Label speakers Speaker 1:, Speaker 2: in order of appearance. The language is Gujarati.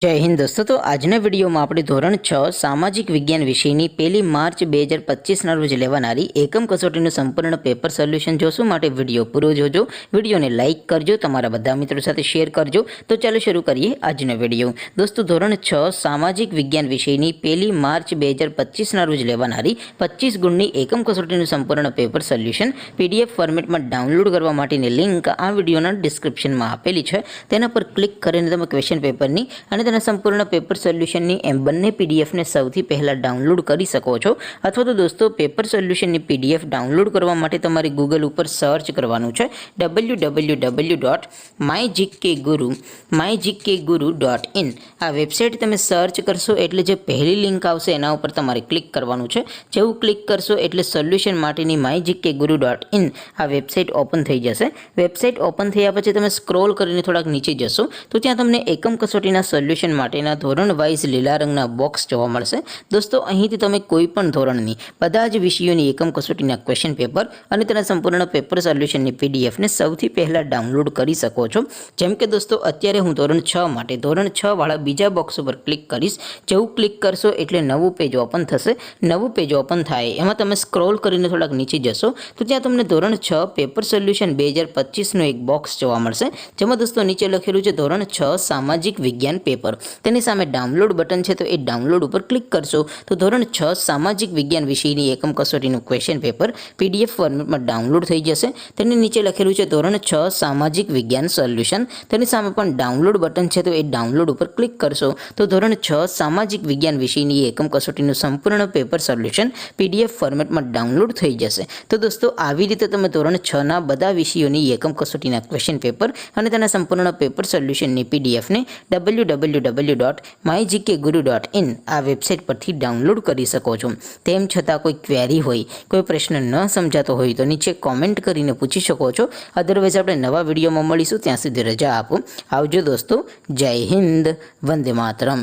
Speaker 1: जय हिंद दोस्तों। तो આજના વિડીયોમાં આપણે ધોરણ 6 સામાજિક વિજ્ઞાન વિષયની 1 માર્ચ 2025ના રોજ લેવાનારી એકમ કસોટીનું સંપૂર્ણ પેપર સોલ્યુશન જોશું। માટે વિડીયો પૂરો જોજો, વિડીયોને લાઇક કરજો, તમારા બધા મિત્રો સાથે શેર કરજો। તો ચાલો શરૂ કરીએ આજનો વિડીયો। દોસ્તો ધોરણ 6 સામાજિક વિજ્ઞાન વિષયની 1 માર્ચ 2025ના રોજ લેવાનારી 25 ગુણની એકમ કસોટીનું સંપૂર્ણ પેપર સોલ્યુશન PDF ફોર્મેટમાં ડાઉનલોડ કરવા માટેની લિંક આ વિડીયોના ડિસ્ક્રિપ્શનમાં આપેલી છે। તેના પર ક્લિક કરીને તમે ક્વેશ્ચન પેપરની અને संपूर्ण पेपर सोल्यूशन बने पीडीएफ ने सौथी पहला डाउनलॉड कर सको छो। अथवा तो दोस्तों पेपर सोल्यूशन पीडीएफ डाउनलॉड करवा माटे तमारे गूगल पर सर्च करवानुं छे www.mygkguru.in। आ वेबसाइट तमे सर्च करशो एटले जे पहली लिंक आवशे एना उपर तमारे क्लिक करवानुं छे। जेवुं क्लिक करशो एटले सोल्यूशन माटेनी mygkguru.in आ वेबसाइट ओपन थई जशे। वेबसाइट ओपन थया पछी तमे स्क्रॉल करीने थोड़ाक नीचे जशो तो त्यां तमने एकम कसोटीना सोल्यूशन माटेना धोरण वाइज लीला रंगना बॉक्स जोवा मळशे। दोस्तों અહીંથી તમે કોઈ પણ ધોરણની બધા જ વિષયોની એકમ કસોટીના ક્વેશ્ચન પેપર અને તેના સંપૂર્ણ પેપર સોલ્યુશનની પીડીએફ ને સૌથી પહેલા ડાઉનલોડ કરી શકો છો। જેમ કે દોસ્તો અત્યારે હું ધોરણ 6 માટે ધોરણ 6 વાળા બીજા બોક્સ ઉપર ક્લિક કરીશ। જેવું ક્લિક કરશો એટલે નવું પેજ ઓપન થશે। નવું પેજ ઓપન થાય એમાં તમે સ્ક્રોલ કરીને થોડાક નીચે જશો તો ત્યાં તમને ધોરણ 6 પેપર સોલ્યુશન 2025 નો એક બોક્સ જોવા મળશે। જેમાં દોસ્તો નીચે લખેલું છે ધોરણ 6 સામાજિક વિજ્ઞાન પેપર। તેની સામે ડાઉનલોડ બટન છે તો એ ડાઉનલોડ ઉપર ક્લિક કરશો તો ધોરણ 6 સામાજિક વિજ્ઞાન વિષયની એકમ કસોટીનું ક્વેશ્ચન પેપર PDF ફોર્મેટમાં ડાઉનલોડ થઈ જશે। તેની નીચે લખેલું છે ધોરણ 6 સામાજિક વિજ્ઞાન સોલ્યુશન। તેની સામે પણ ડાઉનલોડ બટન છે તો એ ડાઉનલોડ ઉપર ક્લિક કરશો તો ધોરણ 6 સામાજિક વિજ્ઞાન વિષયની એકમ કસોટીનું સંપૂર્ણ પેપર સોલ્યુશન PDF ફોર્મેટમાં ડાઉનલોડ થઈ જશે। તો દોસ્તો આવી રીતે તમે ધોરણ 6 ના બધા વિષયોની એકમ કસોટીના ક્વેશ્ચન પેપર અને તેના સંપૂર્ણ પેપર સોલ્યુશનની PDF ને www.mygkguru.in આ વેબસાઇટ પરથી ડાઉનલોડ કરી શકો છો। તેમ છતાં કોઈ ક્વેરી હોય, કોઈ પ્રશ્ન ન સમજાતો હોય તો નીચે કોમેન્ટ કરીને પૂછી શકો છો। અધરવાઇઝ આપણે નવા વિડીયોમાં મળીશું, ત્યાં સુધી રજા આપો। આવજો દોસ્તો। જય હિન્દ, વંદે માતરમ।